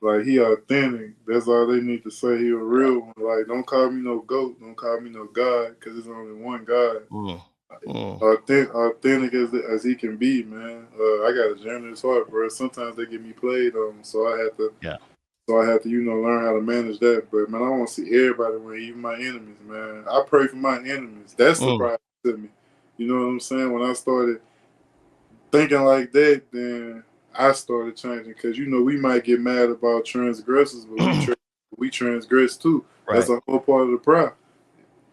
like he authentic. That's all they need to say. He a real one. Like, don't call me no goat. Don't call me no god, because there's only one God. Mm, mm, Authentic as he can be, man. I got a generous heart, bro. Sometimes they get me played on, so I have to. yeah. So I have to, learn how to manage that. But man, I want to see everybody win, even my enemies, man. I pray for my enemies. That's Mm, surprising to me. You know what I'm saying? When I started thinking like that, then I started changing, because we might get mad about transgressors, but we transgress too. That's right. a whole part of the problem.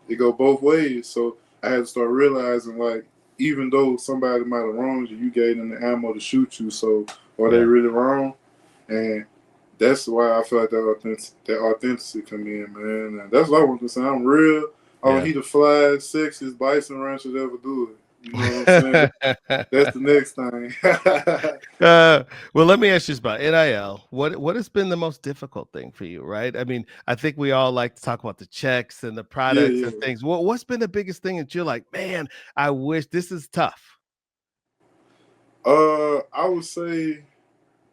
It go both ways. So I had to start realizing, like, even though somebody might have wronged you, you gave them the ammo to shoot you. So are they Yeah. really wrong? And that's why I feel like that authenticity come in, man. And that's what I want to say. I'm real. Oh, Yeah. he the fly, sexiest bison rancher that ever do it. You know what I'm saying? That's the next thing. Well, let me ask you this about NIL. What has been the most difficult thing for you, right? I mean, I think we all like to talk about the checks and the Yeah, products and yeah. things. What's been the biggest thing that you're like, man, I wish this is tough? I would say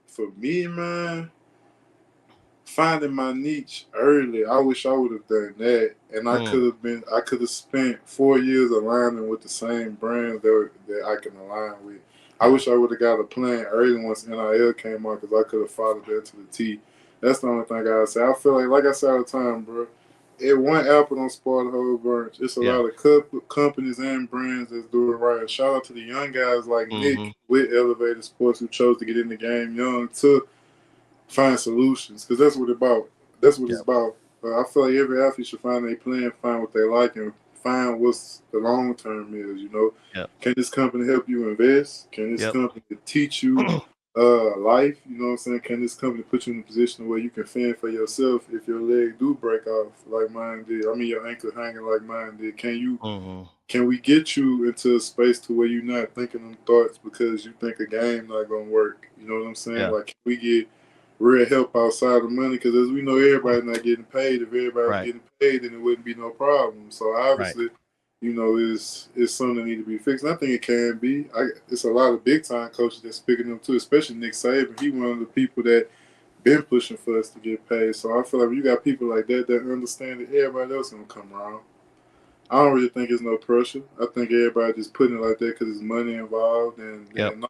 for me, man, finding my niche early. I wish I would have done that, and Mm, I could have spent 4 years aligning with the same brands that I can align with. I yeah. wish I would have got a plan early once NIL came out because I could have followed that to the T. That's the only thing I say. I feel like I say all the time, bro. If one apple don't spoil the whole bunch, it's a Yeah. lot of companies and brands that's doing right. Shout out to the young guys like Mm-hmm. Nick with Elevated Sports who chose to get in the game young too find solutions because that's what it about. That's what it's Yep. about. I feel like every athlete should find their plan, find what they like, and find what's the long term is. You know, Yep. can this company help you invest? Can this Yep. company teach you life? You know what I'm saying? Can this company put you in a position where you can fend for yourself if your leg do break off like mine did? I mean, your ankle hanging like mine did. Mm-hmm. Can we get you into a space to where you're not thinking them thoughts because you think a game not gonna work? You know what I'm saying? Yeah. Like, can we get real help outside of money? Because as we know, everybody not getting paid. If everybody was Right. getting paid, then it wouldn't be no problem. So Right. obviously, you know, it's something that need to be fixed. And I think it can be. It's a lot of big time coaches that's picking them too, especially Nick Saban. He one of the people that been pushing for us to get paid. So I feel like when you got people like that that understand that everybody else gonna come around. I don't really think it's no pressure. I think everybody just putting it like that because there's money involved, and Yep. then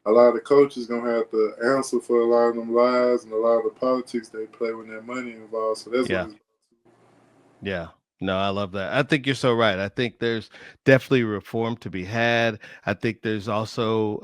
a lot of the coaches gonna have to answer for a lot of them lies and a lot of the politics they play when that money involved. So that's what Yeah. it's. Yeah. No, I love that. I think you're so right. I think there's definitely reform to be had. I think there's also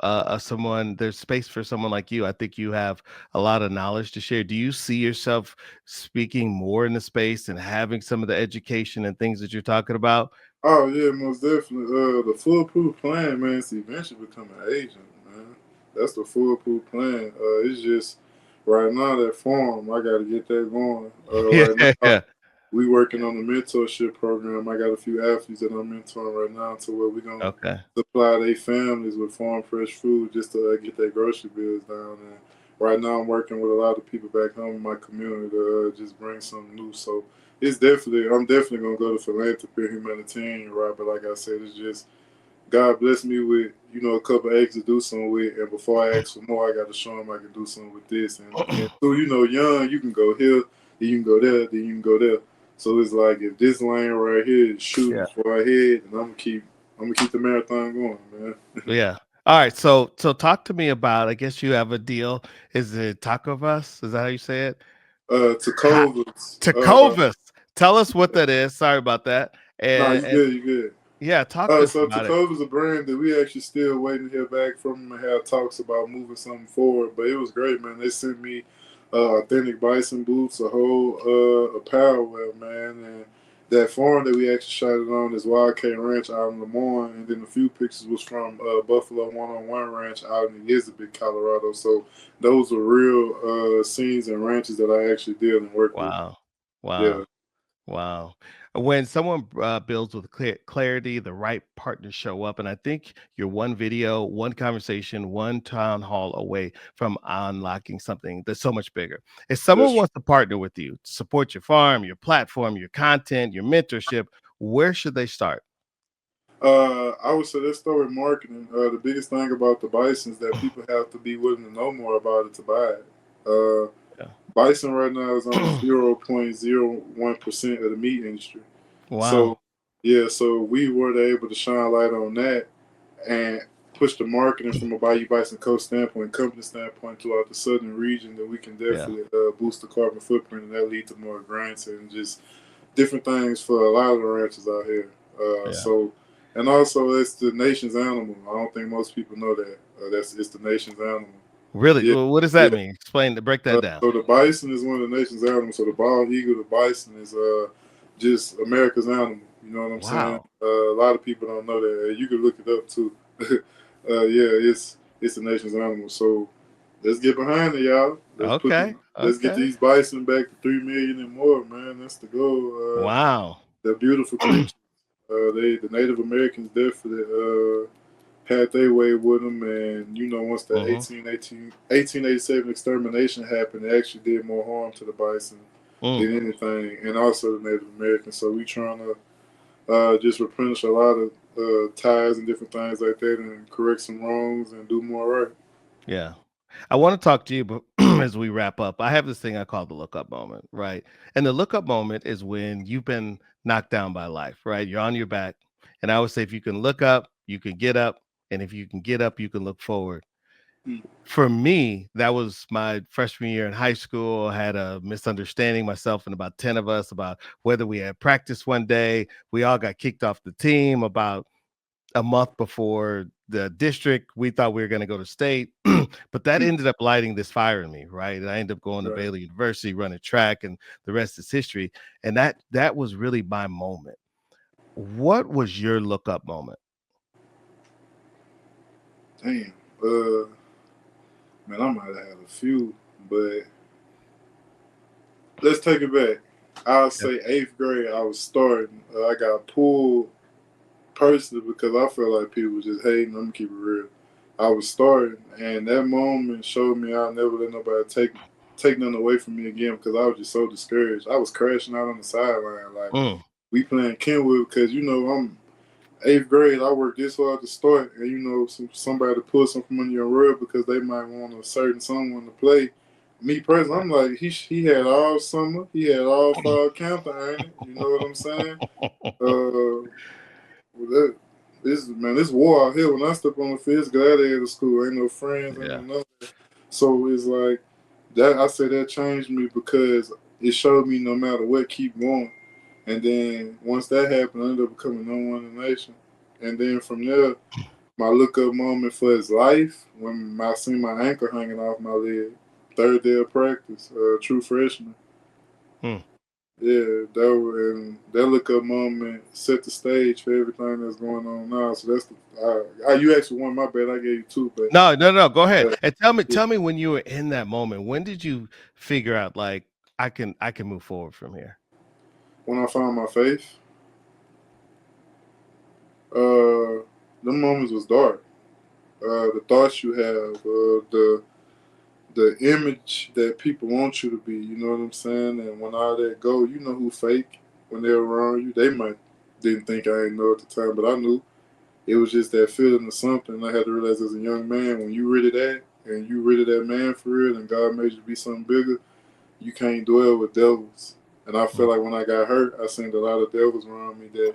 there's space for someone like you. I think you have a lot of knowledge to share. Do you see yourself speaking more in the space and having some of the education and things that you're talking about? Oh yeah, most definitely. The foolproof plan, man, is to eventually become an agent, man. That's the foolproof plan. It's just right now that form, I got to get that going. Right now, Yeah. we working on a mentorship program. I got a few athletes that I'm mentoring right now to where we're gonna Okay. supply their families with farm fresh food just to get their grocery bills down. And right now, I'm working with a lot of people back home in my community to just bring something new. So I'm definitely gonna go to philanthropy and humanitarian, right? But like I said, it's just God bless me with a couple of eggs to do something with, and before I ask for more, I got to show him I can do something with this. And then, so young, you can go here, then you can go there, then you can go there. So it's like if this lane right here is shooting Yeah. for our head, and I'm gonna keep the marathon going, man. Yeah. All right. So talk to me about, I guess you have a deal. Is it Taco Bus? Is that how you say it? Ha- Tacovas. Tacovas. Tell us what that is. Sorry about that. Nah, you And good, you good. yeah, talk to us So about it. Tacova's a brand that we actually still waiting to hear back from and have talks about moving something forward. But it was great, man. They sent me authentic Bison boots, a whole apparel wear, man. And that farm that we actually shot it on is Wildcat Ranch out in Lemoyne. And then a few pictures was from Buffalo One-on-One Ranch out in Elizabeth, Colorado. So those are real scenes and ranches that I actually did and worked with. Wow. Yeah. Wow. Wow. When someone builds with clarity, the right partners show up. And I think you're one video, one conversation, one town hall away from unlocking something that's so much bigger. If someone That's wants to partner with you, to support your farm, your platform, your content, your mentorship, where should they start? I would say let's start with marketing. The biggest thing about the Bison is that people have to be willing to know more about it to buy it. Yeah. Bison right now is on 0.01% of the meat industry. Wow. So, yeah, so we were able to shine light on that and push the marketing from a Bayou Bison Coast standpoint, company standpoint throughout the southern region, that we can Yeah. definitely boost the carbon footprint and that lead to more grants and just different things for a lot of the ranchers out here. Yeah. And also it's the nation's animal. I don't think most people know that. It's the nation's animal. Really? Yeah, Well, what does yeah. that mean? Explain, break that down. So the bison is one of the nation's animals. So the bald eagle, the bison is just America's animal. You know what I'm saying? Wow. A lot of people don't know that. You can look it up too. Yeah, it's the nation's animal. So let's get behind it, y'all. Okay. Let's get Okay. these bison back to 3 million and more, man. That's the goal. Wow. They're beautiful creatures. The Native Americans definitely had their way with them, and once the Hmm. 1887 extermination happened, it actually did more harm to the bison Mm. than anything, and also the Native Americans. So we trying to just replenish a lot of ties and different things like that, and correct some wrongs and do more right. Yeah. I want to talk to you, but as we wrap up, I have this thing I call the look up moment, right? And the look up moment is when you've been knocked down by life, right? You're on your back. And I always say, if you can look up, you can get up. And if you can get up, you can look forward. Mm. For me, that was my freshman year in high school. I had a misunderstanding, myself and about 10 of us, about whether we had practice one day. We all got kicked off the team about a month before the district. We thought we were going to go to state, but that ended up lighting this fire in me, right? And I ended up going to Right. Baylor University, running track, and the rest is history. And that was really my moment. What was your look up moment? Damn. Man, I might have had a few, but let's take it back. I'll Yeah. say 8th grade, I was starting. I got pulled personally because I felt like people were just hating. I'm gonna keep it real. I was starting, and that moment showed me I'll never let nobody take nothing away from me again because I was just so discouraged. I was crashing out on the sideline, like Mm, we playing Kenwood because I'm 8th grade. I worked this hard to start, and somebody to pull something from under your rug because they might want a certain someone to play. Me personally, right. I'm like he had all summer, he had all fall camp to earn it. You know what I'm saying? Uh, well, this war out here. When I step on the field, it's gladiator school. Ain't no friends, ain't no Yeah. nothing. So it's like that. I say that changed me because it showed me no matter what, keep going. And then once that happened, I ended up becoming number one in the nation. And then from there, my look up moment for his life when I seen my ankle hanging off my leg. 3rd day of practice, true freshman. Hmm. Yeah, that look up moment set the stage for everything that's going on now. So that's you actually won. My bad, I gave you two, but No, no, no. Go ahead uh, and tell me. yeah, Tell me when you were in that moment. When did you figure out like I can move forward from here? when I found my faith, the moments was dark. The thoughts you have, the image that people want you to be. You know what I'm saying? And when all that go, you know who fake when they're around you. They might didn't think I didn't know at the time, but I knew. It was just that feeling of something. I had to realize as a young man, when you rid of that and you rid of that man for real, and God made you to be something bigger, you can't dwell with devils. And I feel Mm, like when I got hurt, I seen a lot of devils around me that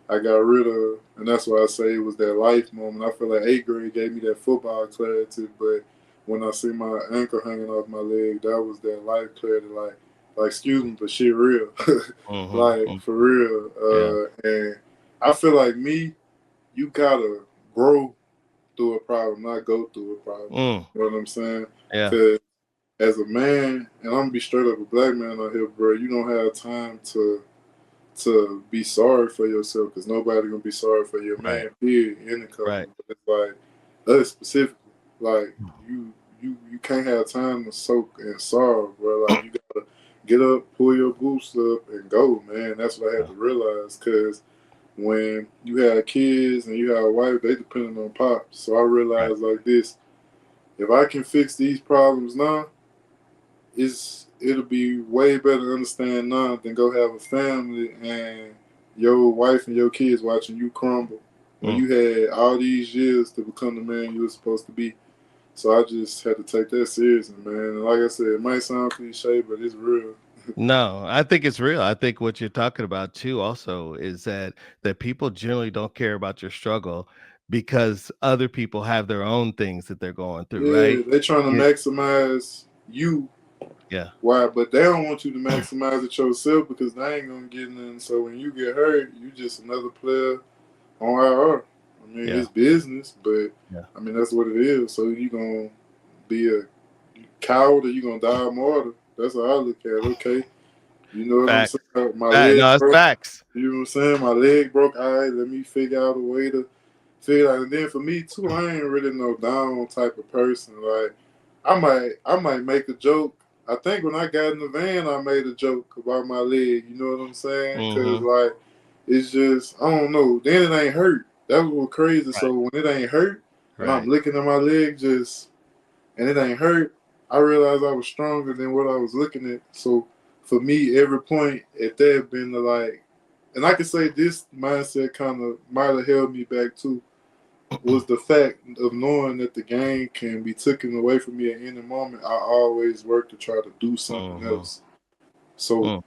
I got rid of, and that's why I say it was that life moment. I feel like 8th grade gave me that football clarity, but when I see my ankle hanging off my leg, that was that life clarity. Like excuse me, but shit real, like mm, for real. yeah. And I feel like me, you gotta grow through a problem, not go through a problem. Mm, You know what I'm saying? yeah. Because as a man, and I'm gonna be straight up a black man out here, bro. You don't have time to be sorry for yourself because nobody gonna be sorry for your Right. man. Period. In the couple, Right. but it's like us specifically, like you can't have time to soak in sorrow, bro. Like you gotta get up, pull your boots up, and go, man. That's what I had Yeah. to realize because when you have kids and you have a wife, they depending on pops. So I Right. realized like this: if I can fix these problems now, it'll be way better to understand now than go have a family and your wife and your kids watching you crumble when Mm. you had all these years to become the man you were supposed to be. So I just had to take that seriously, man. And like I said, it might sound cliche, but it's real. No, I think it's real. I think what you're talking about too also is that people generally don't care about your struggle because other people have their own things that they're going through, Yeah, right? they trying to It, maximize you. yeah. Why? But they don't want you to maximize it yourself because they ain't gonna get nothing. So when you get hurt, you just another player on IR. I mean, Yeah. it's business, but Yeah. I mean that's what it is. So you gonna be a coward or you gonna die a martyr? That's how I look at it. Okay, you know what I'm Facts. saying? My Fact. leg No, it's broke. facts. You know what I'm saying? My leg broke. All right, let me figure out a way to figure out. And then for me too, I ain't really no down type of person. Like I might make a joke. I think when I got in the van, I made a joke about my leg. You know what I'm saying? Cause Mm-hmm. like it's just I don't know. Then it ain't hurt. That was what crazy. Right. So when it ain't hurt, and I'm Right. looking at my leg and it ain't hurt, I realized I was stronger than what I was looking at. So for me, every point at that been to like, and I can say this mindset kind of might have held me back too. was the fact of knowing that the game can be taken away from me at any moment. I always work to try to do something Mm-hmm. else. So, Mm.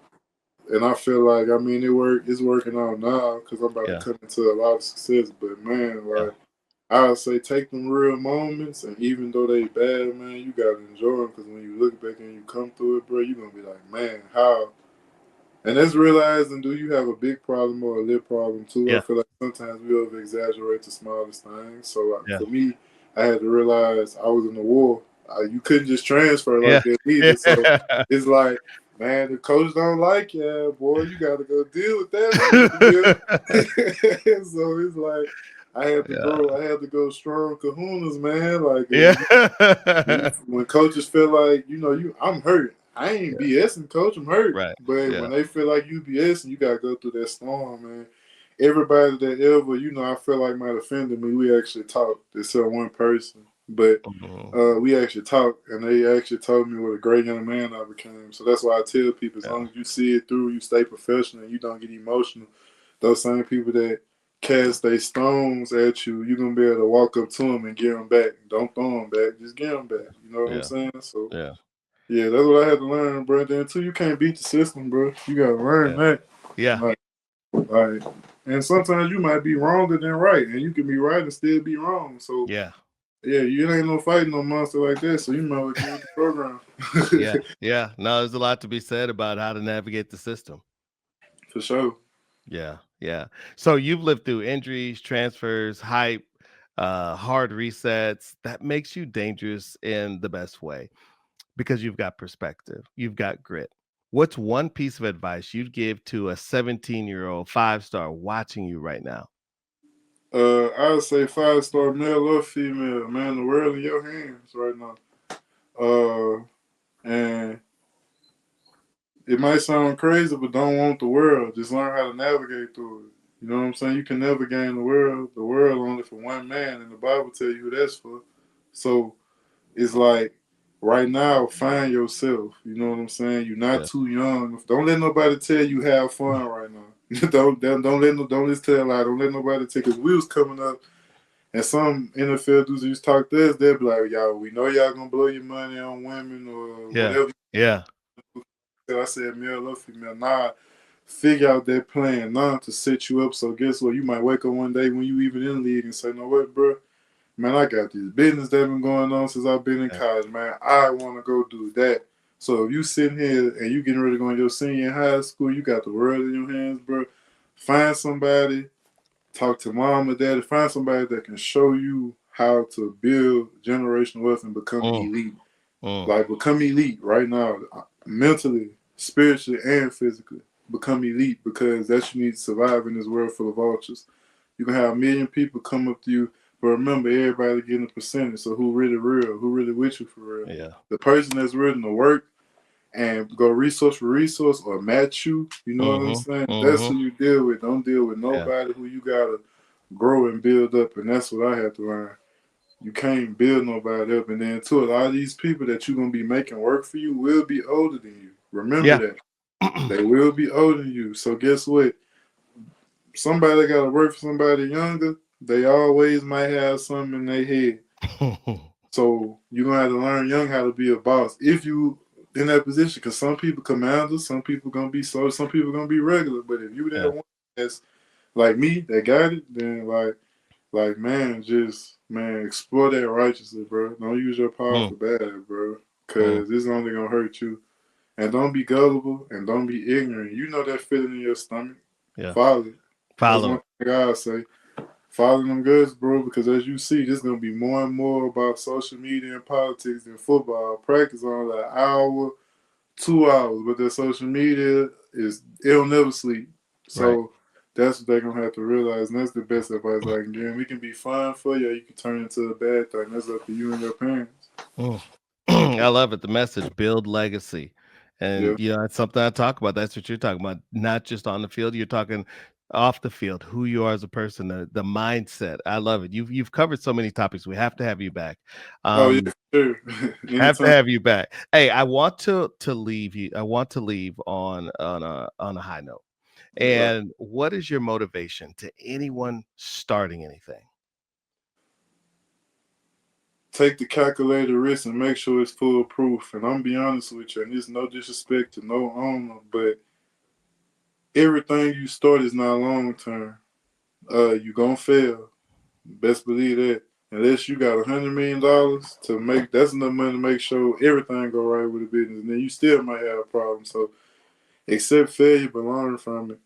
and I feel like, I mean, it's working out now because I'm about to Yeah. come into a lot of success. But man, Yeah. like I would say, take them real moments, and even though they bad, man, you gotta enjoy them because when you look back and you come through it, bro, you gonna be like, man, how. And that's realizing, do you have a big problem or a little problem too? I Yeah. feel like sometimes we over exaggerate the smallest things. So Yeah. for me, I had to realize I was in the war. You couldn't just transfer like Yeah. that either. So Yeah. it's like, man, the coach don't like you, boy. You got to go deal with that one. You feel? So it's like I had to Yeah. grow. I had to go strong kahunas, man. Like Yeah. when coaches feel like, I'm hurt. I ain't BSing, coach. I'm hurt. Right. But Yeah. when they feel like you BSing, you gotta go through that storm, man. Everybody that ever, I feel like might offended me. We actually talked. Except one person, but Mhm. we actually talked, and they actually told me what a great young man I became. So that's why I tell people, as Yeah. long as you see it through, you stay professional, and you don't get emotional. Those same people that cast their stones at you, you're gonna be able to walk up to them and give them back. Don't throw them back, just give them back. You know what I'm Yeah. saying? So Yeah. yeah, that's what I had to learn, bro. Then too, you can't beat the system, bro. You gotta learn Yeah. that. Yeah. Like, and sometimes you might be wronger than right, and you can be right and still be wrong. So Yeah. yeah, you ain't no fighting no monster like that. So you might well get with the program. Yeah. Yeah. No, there's a lot to be said about how to navigate the system. For sure. Yeah. Yeah. So you've lived through injuries, transfers, hype, hard resets. That makes you dangerous in the best way because you've got perspective, you've got grit. What's one piece of advice you'd give to a 17-year-old 5-star watching you right now? I would say 5-star male or female, man. The world in your hands right now. And it might sound crazy, but don't want the world. Just learn how to navigate through it. You know what I'm saying? You can never gain the world. The world only for one man, and the Bible tell you who that's for. So it's like right now, find yourself. You know what I'm saying? You're not Yeah. too young. Don't let nobody tell you have fun right now. don't listen to that lie. Don't let nobody tell. Because we was coming up, and some NFL dudes used to talk to us. They'd be like, "Y'all, we know y'all gonna blow your money on women or Yeah. whatever." Yeah. I said, male or female, nah. Figure out that plan now to set you up. So guess what? You might wake up one day when you even in the league and say, "No what, bro? Man, I got this business that been going on since I've been in Yeah. college, man. I want to go do that." So if you sitting here and you getting ready to go in your senior in high school, you got the world in your hands, bro. Find somebody, talk to mom or daddy, find somebody that can show you how to build generational wealth and become Mm, elite. mm. Like become elite right now, mentally, spiritually, and physically. Become elite because that's what you need to survive in this world full of vultures. You can have a million people come up to you, but remember, everybody getting a percentage. So who really real? Who really with you for real? Yeah. The person that's willing to work and go resource for resource or match you. You know what I'm Mhm. saying? That's Mhm. who you deal with. Don't deal with Yeah. nobody who you gotta grow and build up. And that's what I had to learn. You can't build nobody up. And then too, a lot of these people that you're gonna be making work for you will be older than you. Remember Yeah. that. They will be older than you. So guess what? Somebody gotta work for somebody younger. They always might have something in their head. So you're gonna have to learn young how to be a boss if you in that position. Because some people commanders, some people gonna be slow, some people gonna be regular. But if you that Yeah. one that's like me that got it, then man, just man, explore that righteously, bro. Don't use your power Mm, for bad, bro. mm. Cause it's only gonna hurt you. And don't be gullible and don't be ignorant. You know that feeling in your stomach. Yeah. Follow it. That's Follow one it. thing I say. Follow them goods, bro, because as you see, this is gonna be more and more about social media and politics than football. Practice on like an hour, 2 hours, but their social media it'll never sleep. Right. So that's what they're gonna have to realize, and that's the best advice I can give. We can be fine for you, or you can turn it into a bad thing. That's up to you and your parents. Mm. I love it. The message, build legacy. Yeah. And that's something I talk about. That's what you're talking about. Not just on the field, you're talking off the field, who you are as a person, the mindset. I love it. You've covered so many topics. We have to have you back. Oh yeah, Um, sure. have to Anytime. have you back. Hey, I want to leave you. I want to leave on a high note. Okay. And what is your motivation to anyone starting anything? take the calculated risk and make sure it's foolproof. And I'm be honest with you, and it's no disrespect to no owner, but everything you start is not long term. You gonna fail. Best believe that. Unless you got $100 million to make, that's enough money to make sure everything go right with the business. And then you still might have a problem. So accept failure, but learn from it,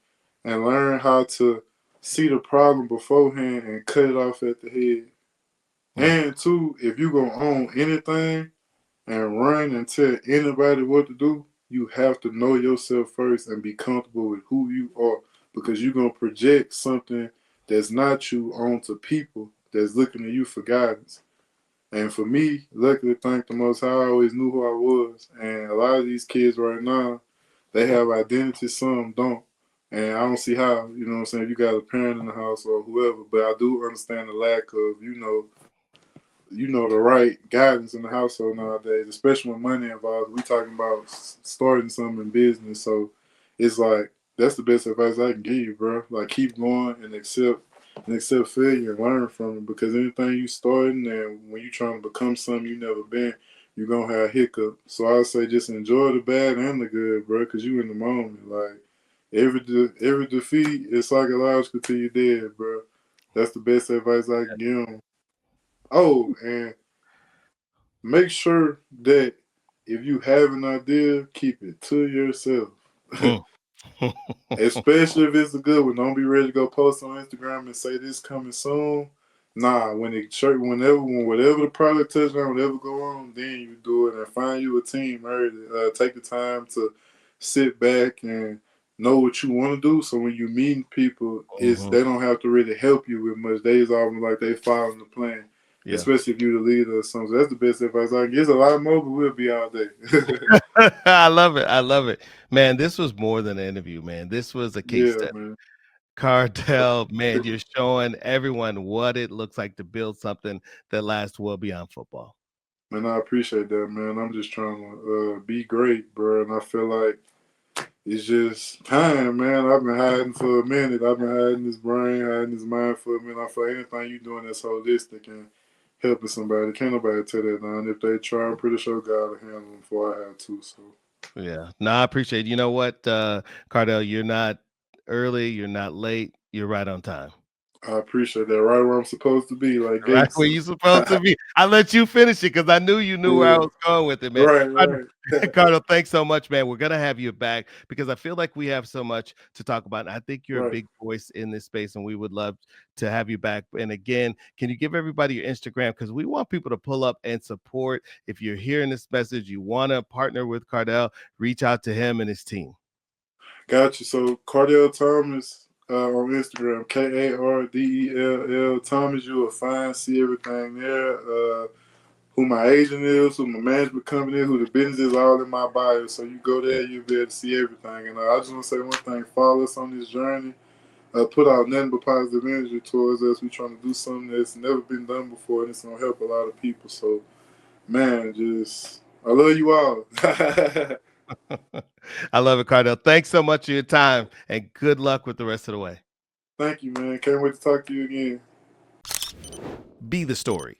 and learn how to see the problem beforehand and cut it off at the head. And two, if you gonna own anything and run and tell anybody what to do, you have to know yourself first and be comfortable with who you are, because you're gonna project something that's not you onto people that's looking at you for guidance. And for me, luckily, thank the Most High, I always knew who I was. And a lot of these kids right now, they have identity, some don't. And I don't see how, you know what I'm saying, if you got a parent in the house or whoever, but I do understand the lack of, the right guidance in the household nowadays, especially when money involved. We talking about starting something in business. So it's like, that's the best advice I can give you, bro. Like, keep going and accept failure and learn from it, because anything you starting and when you trying to become something you never been, you're gonna have hiccup. So I would say just enjoy the bad and the good, bro, because you in the moment. Like, every defeat is psychological till you dead, bro. That's the best advice I can give them. Oh, and make sure that if you have an idea, keep it to yourself. Especially if it's a good one. Don't be ready to go post on Instagram and say this coming soon. Nah, when whatever the product touchdown, whatever go on, then you do it, and find you a team early. Take the time to sit back and know what you want to do. So when you meeting people, they don't have to really help you with much. They almost like they following the plan. Yeah. Especially if you're the leader or something. So that's the best advice I can give. There's a lot more, but we'll be out there. I love it. I love it. Man, this was more than an interview, man. This was a case study. Man. Kardell, man, you're showing everyone what it looks like to build something that lasts well beyond football. Man, I appreciate that, man. I'm just trying to be great, bro. And I feel like it's just time, man. I've been hiding for a minute. I've been hiding this brain, hiding this mind for a minute. I feel like anything you doing that's holistic and helping somebody, can't nobody tell that now. And if they try, I'm pretty sure God will handle them before I have to. So yeah, no, I appreciate it. You know what, Kardell, you're not early, you're not late, you're right on time. I appreciate that. Right where I'm supposed to be, like Right Gates. where you're supposed to be. I let you finish it because I knew you knew where I was going with it, man. Right. Kardell, thanks so much, man. We're gonna have you back because I feel like we have so much to talk about. And I think you're a big voice in this space, and we would love to have you back. And again, can you give everybody your Instagram? Because we want people to pull up and support. If you're hearing this message, you want to partner with Kardell, reach out to him and his team. Gotcha. So Kardell Thomas on Instagram, Kardell Thomas. You will see everything there. Who my agent is, who my management company is, who the business is, all in my bio. So you go there, you'll be able to see everything. And I just want to say one thing: follow us on this journey. Put out nothing but positive energy towards us. We're trying to do something that's never been done before, and it's gonna help a lot of people. So, man, I love you all. I love it, Kardell. Thanks so much for your time, and good luck with the rest of the way. Thank you, man. Can't wait to talk to you again. Be the story.